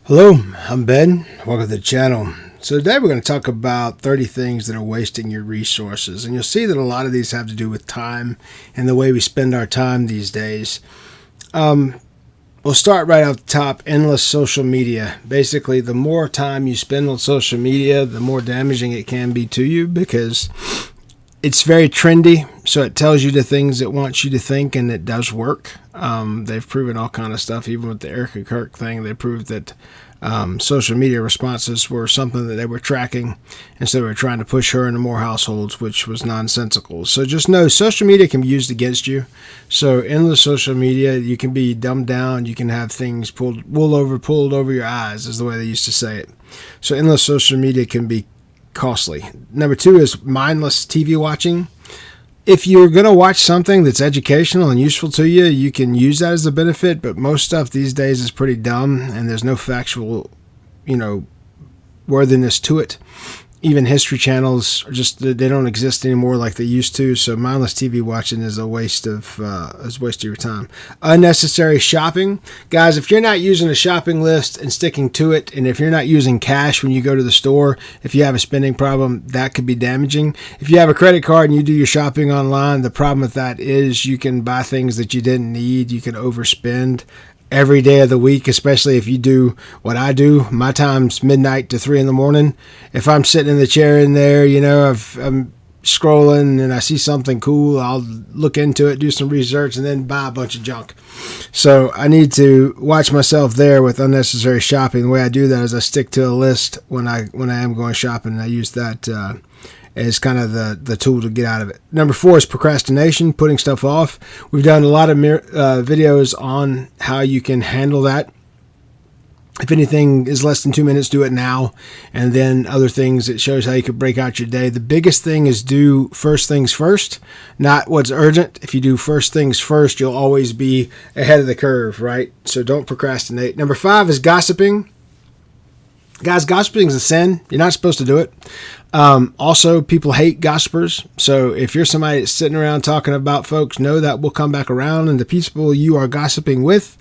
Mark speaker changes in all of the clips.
Speaker 1: Hello, I'm Ben. Welcome to the channel. So today we're going to talk about 30 things that are wasting your resources. And you'll see that a lot of these have to do with time and the way we spend our time these days. We'll start right off the top, endless social media. Basically, the more time you spend on social media, the more damaging it can be to you because it's very trendy, so it tells you the things it wants you to think, and it does work. They've proven all kind of stuff, even with the Erica Kirk thing. They proved that social media responses were something that they were tracking, and so they were trying to push her into more households, which was nonsensical. So just know social media can be used against you. So in the social media, you can be dumbed down. You can have things pulled over your eyes, is the way they used to say it. So endless social media can be costly. Number 2 is mindless TV watching. If you're going to watch something that's educational and useful to you, you can use that as a benefit, but most stuff these days is pretty dumb and there's no factual, worthiness to it. Even history channels they don't exist anymore like they used to. So mindless TV watching is a waste of your time. Unnecessary shopping, guys. If you're not using a shopping list and sticking to it, and if you're not using cash when you go to the store, if you have a spending problem, that could be damaging. If you have a credit card and you do your shopping online, the problem with that is you can buy things that you didn't need. You can overspend every day of the week, especially if you do what I do. My time's midnight to 3 in the morning. If I'm sitting in the chair in there, I'm scrolling and I see something cool, I'll look into it, do some research, and then buy a bunch of junk. So I need to watch myself there with unnecessary shopping. The way I do that is I stick to a list when I am going shopping, and I use that as kind of the tool to get out of it. Number 4 is procrastination, putting stuff off. We've done a lot of videos on how you can handle that. If anything is less than 2 minutes, do it now. And then other things, it shows how you could break out your day. The biggest thing is do first things first, not what's urgent. If you do first things first, you'll always be ahead of the curve, right? So don't procrastinate. Number 5 is gossiping. Guys, gossiping is a sin. You're not supposed to do it. Also, people hate gossipers. So if you're somebody that's sitting around talking about folks, know that will come back around, and the people you are gossiping with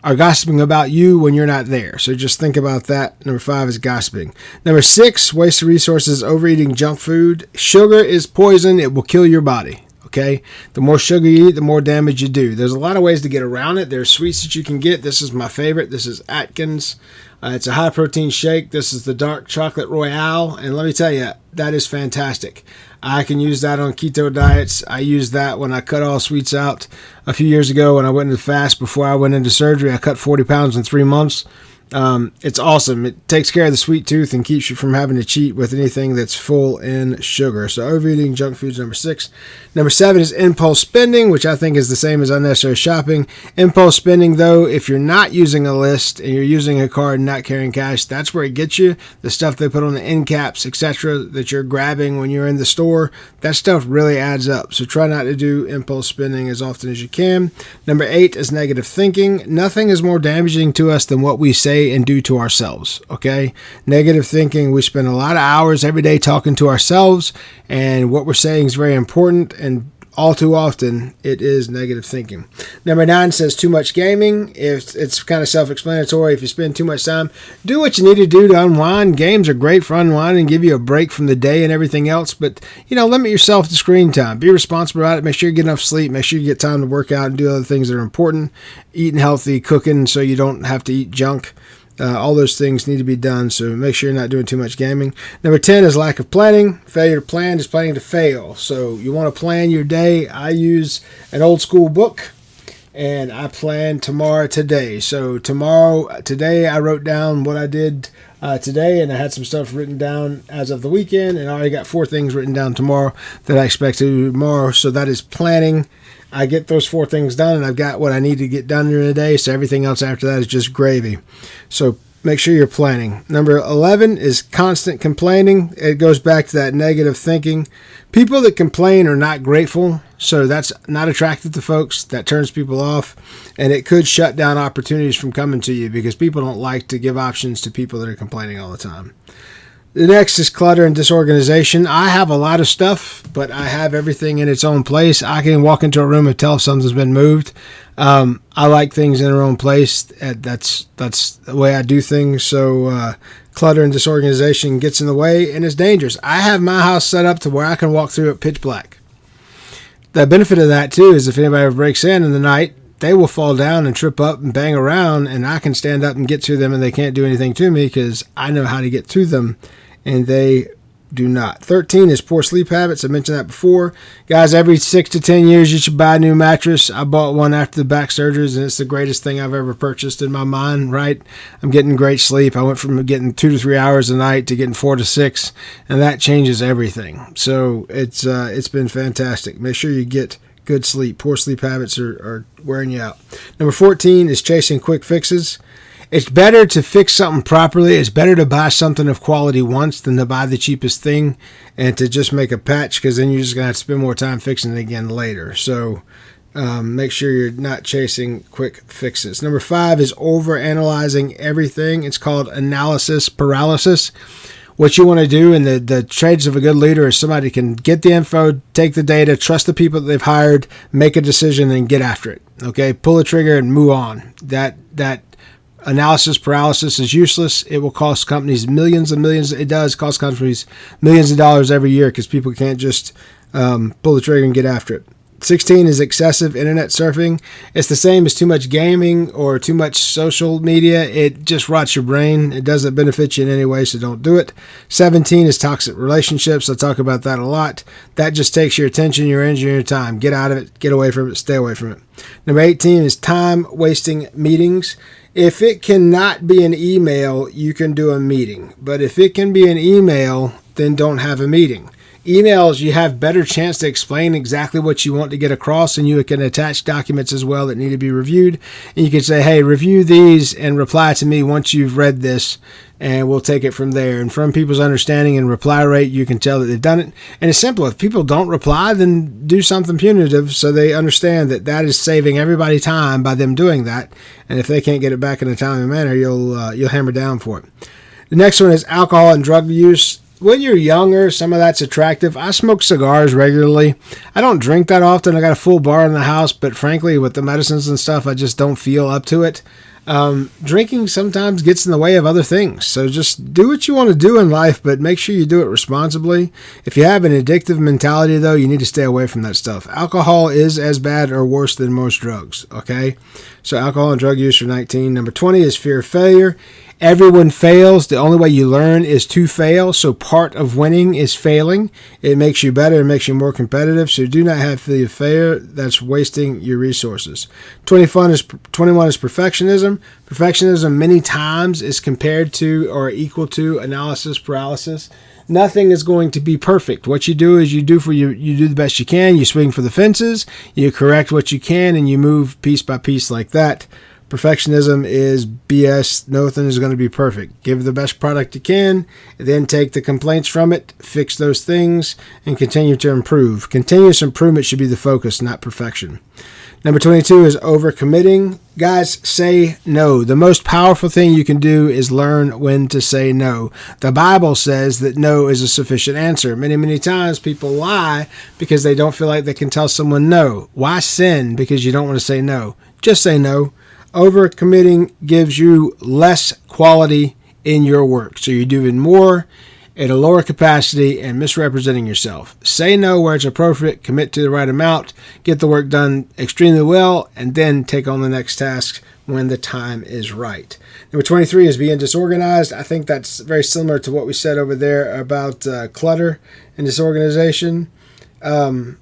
Speaker 1: are gossiping about you when you're not there. So just think about that. Number 5 is gossiping. Number 6, waste of resources, overeating junk food. Sugar is poison. It will kill your body. Okay, the more sugar you eat, the more damage you do. There's a lot of ways to get around it. There's sweets that you can get. This is my favorite. This is Atkins. It's a high protein shake. This is the dark chocolate royale. And let me tell you, that is fantastic. I can use that on keto diets. I used that when I cut all sweets out a few years ago when I went into fast before I went into surgery. I cut 40 pounds in 3 months. It's awesome. It takes care of the sweet tooth and keeps you from having to cheat with anything that's full in sugar. So overeating junk food is number 6. Number 7 is impulse spending, which I think is the same as unnecessary shopping. Impulse spending, though, if you're not using a list and you're using a card and not carrying cash, that's where it gets you. The stuff they put on the end caps, etc., that you're grabbing when you're in the store, that stuff really adds up. So try not to do impulse spending as often as you can. Number 8 is negative thinking. Nothing is more damaging to us than what we say and do to ourselves. Okay, negative thinking, we spend a lot of hours every day talking to ourselves, and what we're saying is very important, and all too often it is negative thinking. Number 9 says too much gaming. If it's kind of self-explanatory. If you spend too much time, do what you need to do to unwind. Games are great for unwinding and give you a break from the day and everything else, but limit yourself to screen time. Be responsible about it. Make sure you get enough sleep. Make sure you get time to work out and do other things that are important. Eating healthy, cooking so you don't have to eat junk. All those things need to be done, so make sure you're not doing too much gaming. Number 10 is lack of planning. Failure to plan is planning to fail. So you want to plan your day. I use an old school book, and I plan today. So today I wrote down what I did today, and I had some stuff written down as of the weekend, and I already got 4 things written down tomorrow that I expect to do tomorrow. So that is planning. I get those 4 things done, and I've got what I need to get done during the day, so everything else after that is just gravy. So make sure you're planning. Number 11 is constant complaining. It goes back to that negative thinking. People that complain are not grateful, so that's not attractive to folks. That turns people off, and it could shut down opportunities from coming to you because people don't like to give options to people that are complaining all the time. The next is clutter and disorganization. I have a lot of stuff, but I have everything in its own place. I can walk into a room and tell if something's been moved. I like things in their own place. That's the way I do things. So clutter and disorganization gets in the way and it's dangerous. I have my house set up to where I can walk through it pitch black. The benefit of that too is if anybody ever breaks in the night, they will fall down and trip up and bang around, and I can stand up and get to them, and they can't do anything to me because I know how to get through them, and they do not. 13 is poor sleep habits. I mentioned that before. Guys, every 6 to 10 years, you should buy a new mattress. I bought one after the back surgeries, and it's the greatest thing I've ever purchased in my mind, right? I'm getting great sleep. I went from getting 2 to 3 hours a night to getting 4 to 6, and that changes everything. So it's been fantastic. Make sure you get good sleep. Poor sleep habits are wearing you out. Number 14 is chasing quick fixes. It's better to fix something properly. It's better to buy something of quality once than to buy the cheapest thing and to just make a patch, because then you're just going to have to spend more time fixing it again later. So make sure you're not chasing quick fixes. Number 5 is overanalyzing everything. It's called analysis paralysis. What you want to do in the traits of a good leader is somebody can get the info, take the data, trust the people that they've hired, make a decision, and get after it. Okay, pull the trigger and move on. That analysis paralysis is useless. It will cost companies millions and millions. It does cost companies millions of dollars every year because people can't just pull the trigger and get after it. 16 is excessive internet surfing. It's the same as too much gaming or too much social media. It just rots your brain. It doesn't benefit you in any way, so don't do it. 17 is toxic relationships. I talk about that a lot. That just takes your attention, your energy, and your time. Get out of it. Get away from it. Stay away from it. Number 18 is time-wasting meetings. If it cannot be an email, you can do a meeting. But if it can be an email, then don't have a meeting. Emails, you have better chance to explain exactly what you want to get across, and you can attach documents as well that need to be reviewed. And you can say, hey, review these and reply to me once you've read this, and we'll take it from there. And from people's understanding and reply rate, you can tell that they've done it. And it's simple. If people don't reply, then do something punitive so they understand that that is saving everybody time by them doing that. And if they can't get it back in a timely manner, you'll hammer down for it. The next one is alcohol and drug use. When you're younger, some of that's attractive. I smoke cigars regularly. I don't drink that often. I got a full bar in the house, but frankly, with the medicines and stuff, I just don't feel up to it. Drinking sometimes gets in the way of other things. So just do what you want to do in life, but make sure you do it responsibly. If you have an addictive mentality, though, you need to stay away from that stuff. Alcohol is as bad or worse than most drugs, okay? So alcohol and drug use are 19. Number 20 is fear of failure. Everyone fails. The only way you learn is to fail. So part of winning is failing. It makes you better. It makes you more competitive. So do not have fear of failure. That's wasting your resources. 21 is perfectionism. Perfectionism many times is compared to or equal to analysis paralysis. Nothing is going to be perfect. What you do is you do the best you can. You swing for the fences. You correct what you can, and you move piece by piece like that. Perfectionism is BS. Nothing is going to be perfect. Give the best product you can, then take the complaints from it, fix those things, and continue to improve. Continuous improvement should be the focus, not perfection. Number 22 is overcommitting. Guys, say no. The most powerful thing you can do is learn when to say no. The Bible says that no is a sufficient answer. Many, many times people lie because they don't feel like they can tell someone no. Why sin? Because you don't want to say no. Just say no. Overcommitting gives you less quality in your work. So you're doing more at a lower capacity and misrepresenting yourself. Say no where it's appropriate, commit to the right amount, get the work done extremely well, and then take on the next task when the time is right. Number 23 is being disorganized. I think that's very similar to what we said over there about clutter and disorganization. Get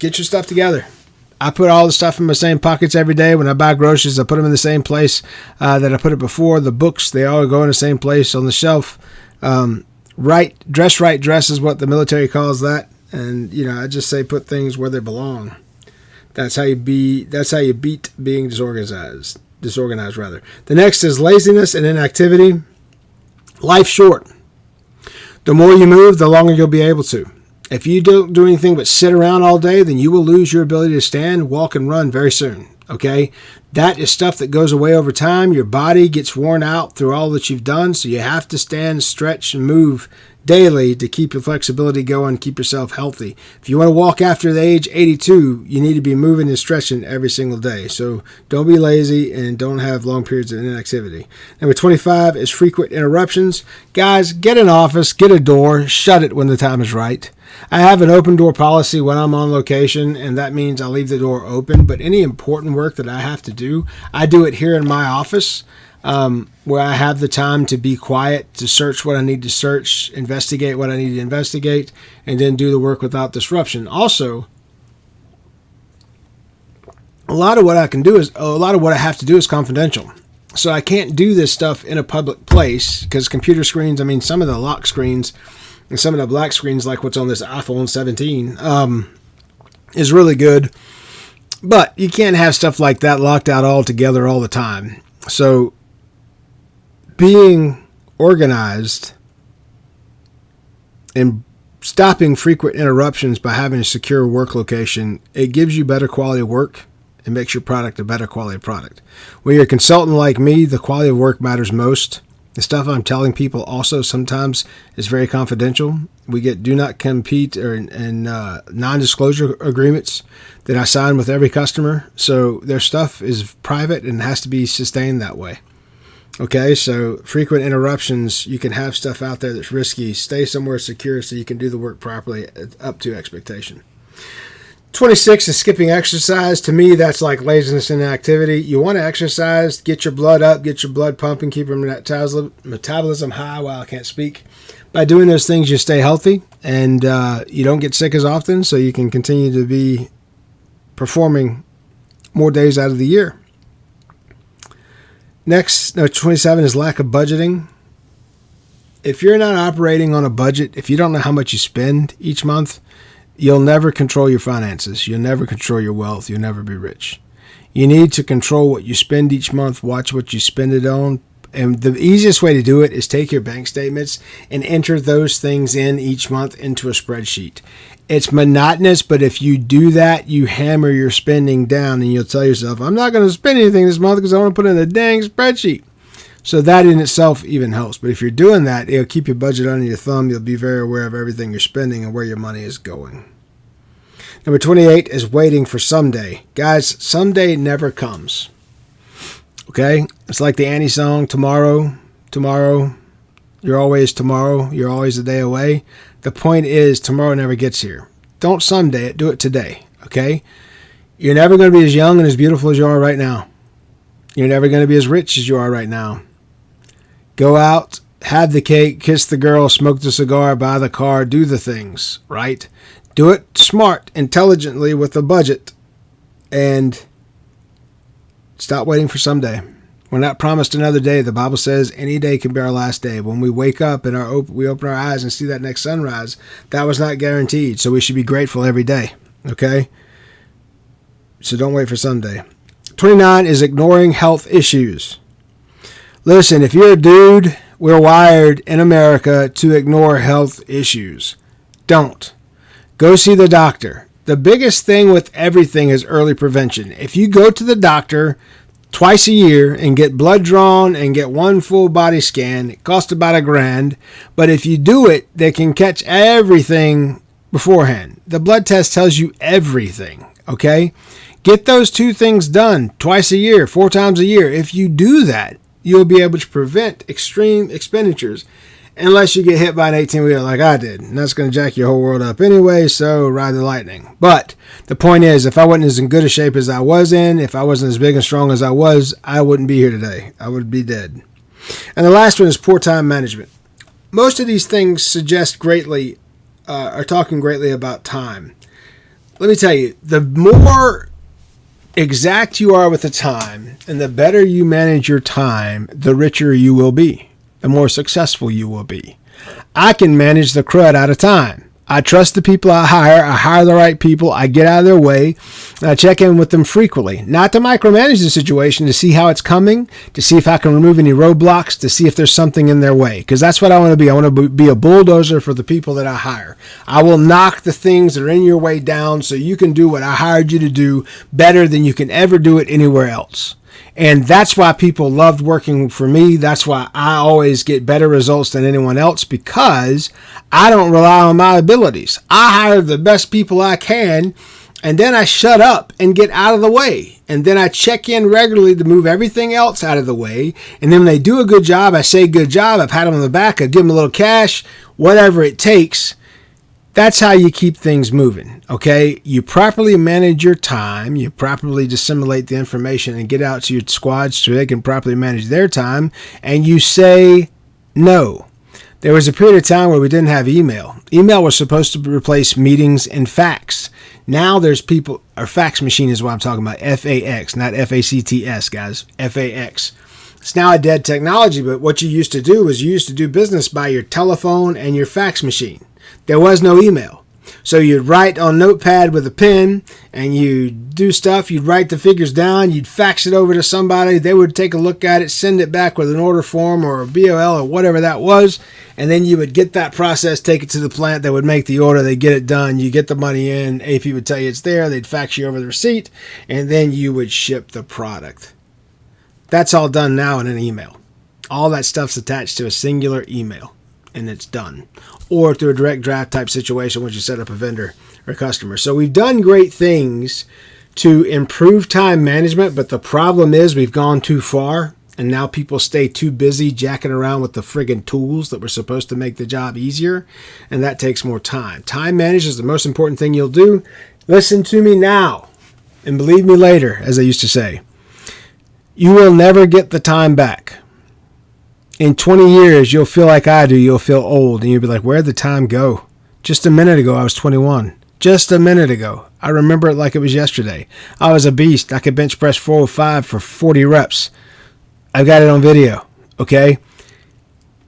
Speaker 1: your stuff together. I put all the stuff in my same pockets every day. When I buy groceries, I put them in the same place that I put it before. The books, they all go in the same place on the shelf. Dress is what the military calls that. And, I just say put things where they belong. That's how you beat being disorganized rather. The next is laziness and inactivity. Life's short. The more you move, the longer you'll be able to. If you don't do anything but sit around all day, then you will lose your ability to stand, walk, and run very soon. Okay? That is stuff that goes away over time. Your body gets worn out through all that you've done, so you have to stand, stretch, and move daily to keep your flexibility going, keep yourself healthy. If you want to walk after the age 82, you need to be moving and stretching every single day. So don't be lazy and don't have long periods of inactivity. Number 25 is frequent interruptions. Guys, get an office, get a door, shut it when the time is right. I have an open door policy when I'm on location, and that means I leave the door open. But any important work that I have to do, I do it here in my office, where I have the time to be quiet, to search what I need to search, investigate what I need to investigate, and then do the work without disruption. Also, a lot of what I have to do is confidential. So I can't do this stuff in a public place because computer screens, some of the lock screens and some of the black screens, like what's on this iPhone 17, is really good. But you can't have stuff like that locked out all together all the time. So being organized and stopping frequent interruptions by having a secure work location, it gives you better quality work and makes your product a better quality product. When you're a consultant like me, the quality of work matters most. The stuff I'm telling people also sometimes is very confidential. We get do not compete and non-disclosure agreements that I sign with every customer. So their stuff is private and has to be sustained that way. Okay, so frequent interruptions, you can have stuff out there that's risky. Stay somewhere secure so you can do the work properly up to expectation. 26 is skipping exercise. To me, that's like laziness and inactivity. You want to exercise, get your blood up, get your blood pumping, keep your metabolism high. Wow, I can't speak. By doing those things, you stay healthy and you don't get sick as often, so you can continue to be performing more days out of the year. Next, 27 is lack of budgeting. If you're not operating on a budget, if you don't know how much you spend each month, you'll never control your finances. You'll never control your wealth. You'll never be rich. You need to control what you spend each month, watch what you spend it on. And the easiest way to do it is take your bank statements and enter those things in each month into a spreadsheet. It's monotonous, but if you do that, you hammer your spending down and you'll tell yourself, I'm not going to spend anything this month because I want to put it in a dang spreadsheet. So that in itself even helps. But if you're doing that, it'll keep your budget under your thumb. You'll be very aware of everything you're spending and where your money is going. Number 28 is waiting for someday. Guys, someday never comes. Okay? It's like the Annie song, tomorrow, you're always tomorrow, you're always a day away. The point is, tomorrow never gets here. Don't someday it, do it today. Okay? You're never going to be as young and as beautiful as you are right now. You're never going to be as rich as you are right now. Go out, have the cake, kiss the girl, smoke the cigar, buy the car, do the things, right? Do it smart, intelligently, with a budget, and stop waiting for someday. We're not promised another day. The Bible says any day can be our last day. When we wake up and we open our eyes and see that next sunrise, that was not guaranteed. So we should be grateful every day, okay? So don't wait for someday. 29 is ignoring health issues. Listen, if you're a dude, we're wired in America to ignore health issues. Don't. Go see the doctor. The biggest thing with everything is early prevention. If you go to the doctor twice a year and get blood drawn and get one full body scan, it costs about $1,000. But if you do it, they can catch everything beforehand. The blood test tells you everything, okay? Get those two things done twice a year, 4 times a year. If you do that, you'll be able to prevent extreme expenditures unless you get hit by an 18-wheeler like I did. And that's going to jack your whole world up anyway, so ride the lightning. But the point is, if I wasn't as in good a shape as I was in, if I wasn't as big and strong as I wouldn't be here today. I would be dead. And the last one is poor time management. Most of these things are talking greatly about time. Let me tell you, the more exact you are with the time and the better you manage your time, the richer you will be. The more successful you will be. I can manage the crud out of time. I trust the people I hire the right people, I get out of their way, and I check in with them frequently. Not to micromanage the situation, to see how it's coming, to see if I can remove any roadblocks, to see if there's something in their way. Because that's what I want to be. I want to be a bulldozer for the people that I hire. I will knock the things that are in your way down so you can do what I hired you to do better than you can ever do it anywhere else. And that's why people loved working for me. That's why I always get better results than anyone else, because I don't rely on my abilities. I hire the best people I can, and then I shut up and get out of the way. And then I check in regularly to move everything else out of the way. And then when they do a good job, I say good job. I pat them on the back. I give them a little cash, whatever it takes. That's how you keep things moving, okay? You properly manage your time. You properly disseminate the information and get out to your squads so they can properly manage their time. And you say no. There was a period of time where we didn't have email. Email was supposed to replace meetings and fax. Now there's people, or fax machine is what I'm talking about, F-A-X, not F-A-C-T-S, guys, F-A-X. It's now a dead technology, but what you used to do was you used to do business by your telephone and your fax machine. There was no email. So you'd write on Notepad with a pen and you'd do stuff. You'd write the figures down. You'd fax it over to somebody. They would take a look at it, send it back with an order form or a BOL or whatever that was. And then you would get that process, take it to the plant. They would make the order. They'd get it done. You get the money in. AP would tell you it's there. They'd fax you over the receipt. And then you would ship the product. That's all done now in an email. All that stuff's attached to a singular email. And it's done. Or through a direct draft type situation, once you set up a vendor or customer. So we've done great things to improve time management, but the problem is we've gone too far, and now people stay too busy jacking around with the friggin' tools that were supposed to make the job easier, and that takes more time. Time management is the most important thing you'll do. Listen to me now, and believe me later, as I used to say. You will never get the time back. In 20 years, you'll feel like I do. You'll feel old, and you'll be like, where'd the time go? Just a minute ago, I was 21. Just a minute ago. I remember it like it was yesterday. I was a beast. I could bench press 405 for 40 reps. I've got it on video, okay?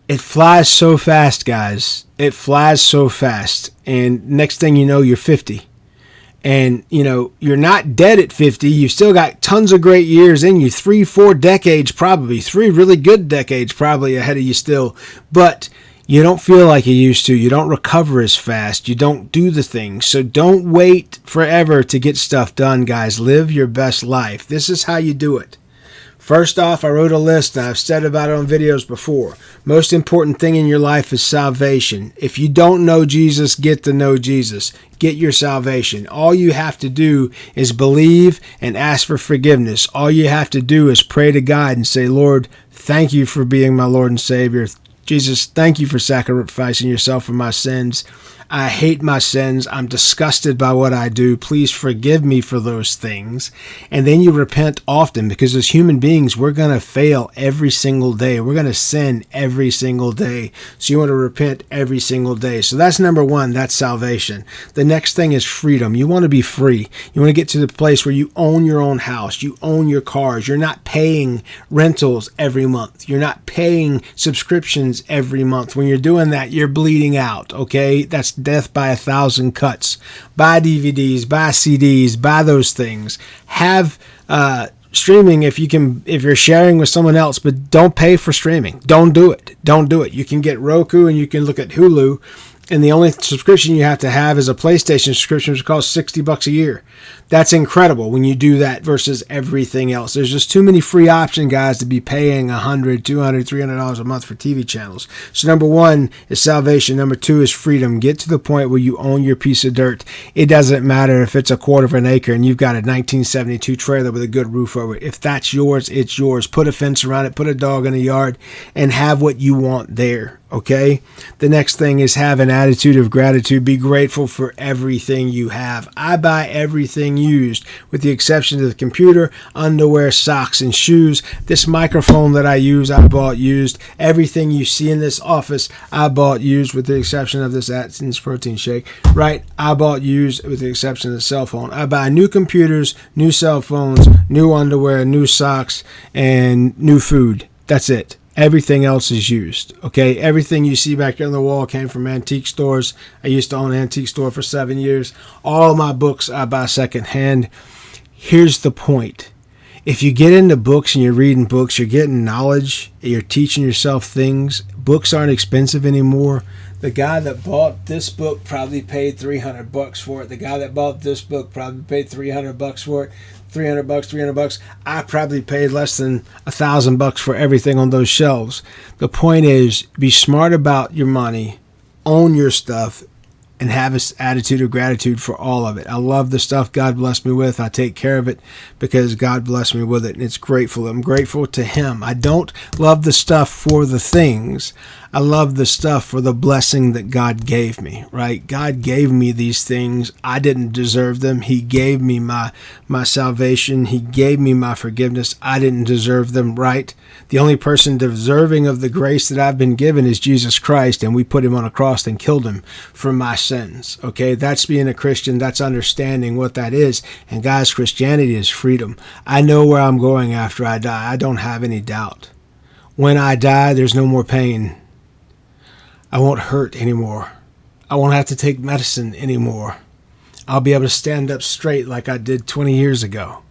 Speaker 1: It flies so fast, guys. It flies so fast. And next thing you know, you're 50. And, you know, you're not dead at 50. You've still got tons of great years in you. 3-4 decades probably. 3 really good decades probably ahead of you still. But you don't feel like you used to. You don't recover as fast. You don't do the things. So don't wait forever to get stuff done, guys. Live your best life. This is how you do it. First off, I wrote a list, and I've said about it on videos before. Most important thing in your life is salvation. If you don't know Jesus, get to know Jesus. Get your salvation. All you have to do is believe and ask for forgiveness. All you have to do is pray to God and say, Lord, thank you for being my Lord and Savior. Jesus, thank you for sacrificing yourself for my sins. I hate my sins. I'm disgusted by what I do. Please forgive me for those things. And then you repent often, because as human beings, we're going to fail every single day. We're going to sin every single day. So you want to repent every single day. So that's number one. That's salvation. The next thing is freedom. You want to be free. You want to get to the place where you own your own house. You own your cars. You're not paying rentals every month. You're not paying subscriptions every month. When you're doing that, you're bleeding out. Okay? That's death by 1,000 cuts. Buy DVDs, buy CDs, buy those things. Have streaming if you're sharing with someone else, but don't pay for streaming. Don't do it. Don't do it. You can get Roku and you can look at Hulu, and the only subscription you have to have is a PlayStation subscription, which costs $60 a year. That's incredible when you do that versus everything else. There's just too many free options, guys, to be paying $100, $200, $300 a month for TV channels. So number one is salvation. Number two is freedom. Get to the point where you own your piece of dirt. It doesn't matter if it's a quarter of an acre and you've got a 1972 trailer with a good roof over it. If that's yours, it's yours. Put a fence around it, put a dog in the yard, and have what you want there. Okay? The next thing is have an attitude of gratitude. Be grateful for everything you have. I buy everything used, with the exception of the computer, underwear, socks, and shoes. This microphone that I use, I bought used. Everything you see in this office, I bought used, with the exception of this Atkins protein shake. Right? I bought used, with the exception of the cell phone. I buy new computers, new cell phones, new underwear, new socks, and new food. That's it. Everything else is used, okay? Everything you see back there on the wall came from antique stores. I used to own an antique store for 7 years. All my books I buy secondhand. Here's the point. If you get into books and you're reading books, you're getting knowledge, you're teaching yourself things. Books aren't expensive anymore. The guy that bought this book probably paid $300 for it. The guy that bought this book probably paid $300 for it. $300, $300. I probably paid less than $1,000 for everything on those shelves. The point is, be smart about your money, own your stuff, and have this attitude of gratitude for all of it. I love the stuff God blessed me with. I take care of it because God blessed me with it, and it's grateful. I'm grateful to Him. I don't love the stuff for the things. I love the stuff for the blessing that God gave me, right? God gave me these things. I didn't deserve them. He gave me my salvation. He gave me my forgiveness. I didn't deserve them, right? The only person deserving of the grace that I've been given is Jesus Christ, and we put Him on a cross and killed Him for my sins, okay? That's being a Christian. That's understanding what that is. And guys, Christianity is freedom. I know where I'm going after I die. I don't have any doubt. When I die, there's no more pain. I won't hurt anymore. I won't have to take medicine anymore. I'll be able to stand up straight like I did 20 years ago.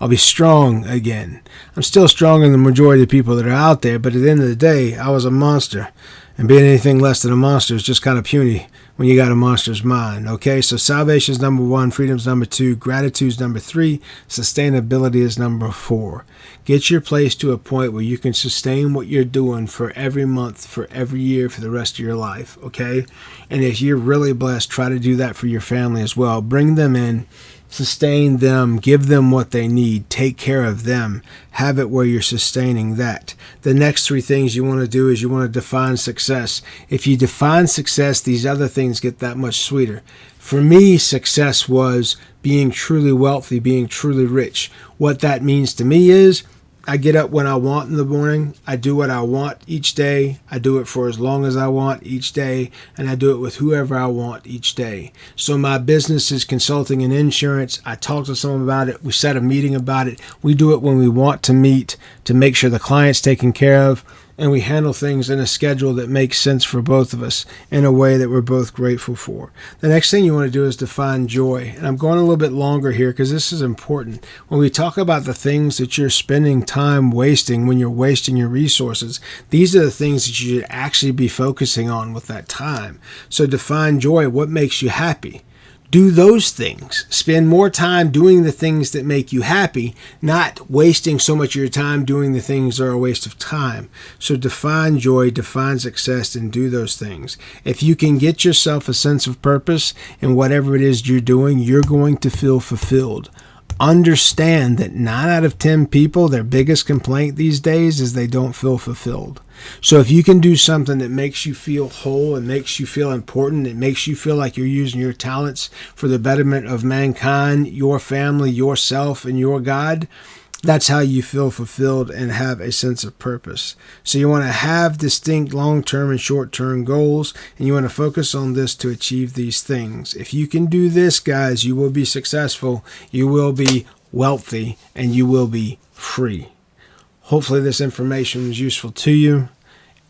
Speaker 1: I'll be strong again. I'm still stronger than the majority of the people that are out there, but at the end of the day, I was a monster. And being anything less than a monster is just kind of puny when you got a monster's mind, okay? So salvation is number 1, freedom is number 2, gratitude is number 3, sustainability is number 4. Get your place to a point where you can sustain what you're doing for every month, for every year, for the rest of your life, okay? And if you're really blessed, try to do that for your family as well. Bring them in, sustain them, give them what they need, take care of them, have it where you're sustaining that. The next 3 things you want to do is you want to define success. If you define success, these other things get that much sweeter. For me, success was being truly wealthy, being truly rich. What that means to me is I get up when I want in the morning. I do what I want each day. I do it for as long as I want each day. And I do it with whoever I want each day. So my business is consulting and insurance. I talk to someone about it. We set a meeting about it. We do it when we want to meet to make sure the client's taken care of. And we handle things in a schedule that makes sense for both of us in a way that we're both grateful for. The next thing you want to do is define joy. And I'm going a little bit longer here because this is important. When we talk about the things that you're spending time wasting when you're wasting your resources, these are the things that you should actually be focusing on with that time. So define joy. What makes you happy? Do those things. Spend more time doing the things that make you happy, not wasting so much of your time doing the things that are a waste of time. So define joy, define success, and do those things. If you can get yourself a sense of purpose in whatever it is you're doing, you're going to feel fulfilled. Understand that 9 out of 10 people, their biggest complaint these days is they don't feel fulfilled. So if you can do something that makes you feel whole and makes you feel important, it makes you feel like you're using your talents for the betterment of mankind, your family, yourself, and your God, that's how you feel fulfilled and have a sense of purpose. So you want to have distinct long-term and short-term goals, and you want to focus on this to achieve these things. If you can do this, guys, you will be successful, you will be wealthy, and you will be free. Hopefully this information was useful to you.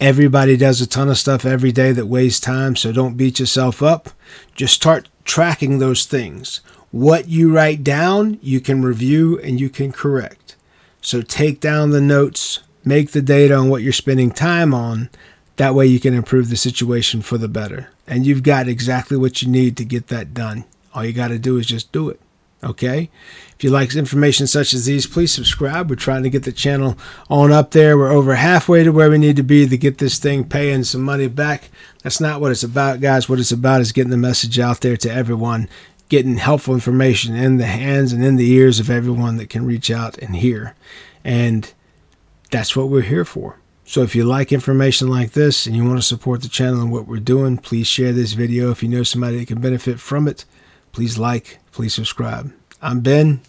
Speaker 1: Everybody does a ton of stuff every day that wastes time, so don't beat yourself up. Just start tracking those things. What you write down, you can review and you can correct. So take down the notes, make the data on what you're spending time on. That way you can improve the situation for the better. And you've got exactly what you need to get that done. All you got to do is just do it. Okay? If you like information such as these, please subscribe. We're trying to get the channel on up there. We're over halfway to where we need to be to get this thing paying some money back. That's not what it's about, guys. What it's about is getting the message out there to everyone, getting helpful information in the hands and in the ears of everyone that can reach out and hear. And that's what we're here for. So if you like information like this and you want to support the channel and what we're doing, please share this video. If you know somebody that can benefit from it, please like, please subscribe. I'm Ben.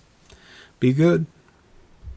Speaker 1: Be good.